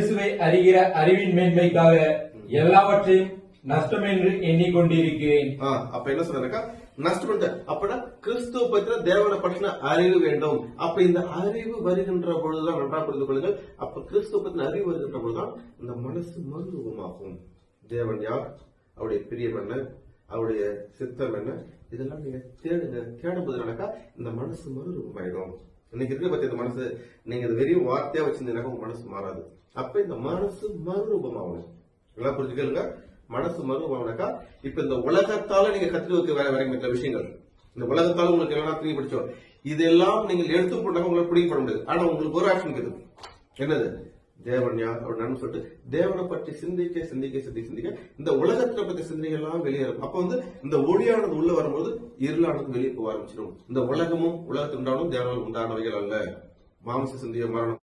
இயேசுவை அறிகிற அறிவின் மேன்மைக்காக எல்லாவற்றையும் நஷ்டம் என்று எண்ணிக்கொண்டிருக்கிறேன். அப்ப என்ன சொல்றாருக்கா, நஷ்டம். அப்படா கிறிஸ்துவ பத்தின தேவனை பற்றின அறிவு வேண்டும். அப்ப இந்த அறிவு வருகின்ற பொழுதுதான், நன்றாக புரிந்து கொள்ளுங்கள், அப்ப கிறிஸ்துவ பத்தின அறிவு வருகின்ற பொழுதுதான் இந்த மனசு மறுரூபமாகும். தேவன் யார், அவருடைய பிரியம் என்ன, அவருடைய சித்தம் என்ன, இதெல்லாம் நீங்க தேடுங்க. தேடும் போது நடக்கா இந்த மனசு மறுரூபமாயிடும். இன்னைக்கு இருக்க பத்தி இந்த மனசு நீங்க இது வெறும் வார்த்தையா வச்சிருந்தீங்கன்னா உங்க மனசு மாறாது. அப்ப இந்த மனசு மறுரூபமாகும். எல்லாம் புரிஞ்சுக்கலுங்க. மனசு மறுரூபமானாக்கா இப்ப இந்த உலகத்தால நீங்க கத்துக்க வரைக்கிற விஷயங்கள், இந்த உலகத்தால உங்களுக்கு எல்லாம் தூக்கி பிடிச்சோம், இதெல்லாம் நீங்கள் எடுத்து போட்டாங்க உங்களுக்கு பிடிக்கப்பட முடியாது. ஆனா உங்களுக்கு ஒரு ஆப்ஷன் இருக்குது. என்னது? தேவன் யார் அப்படின்னு சொல்லிட்டு தேவனை பற்றி சிந்திக்க சிந்திக்க சிந்திக்க சிந்திக்க இந்த உலகத்தை பத்தி சிந்தனைகள்லாம் வெளியே இருக்கும். அப்ப இந்த ஒளியானது உள்ள வரும்போது இருளானது வெளியே போக ஆரம்பிச்சிடும். இந்த உலகமும் உலகத்தில் உண்டானும் தேவனால் உண்டானவைகள் அல்ல. மாம்ச சிந்திய மரணம்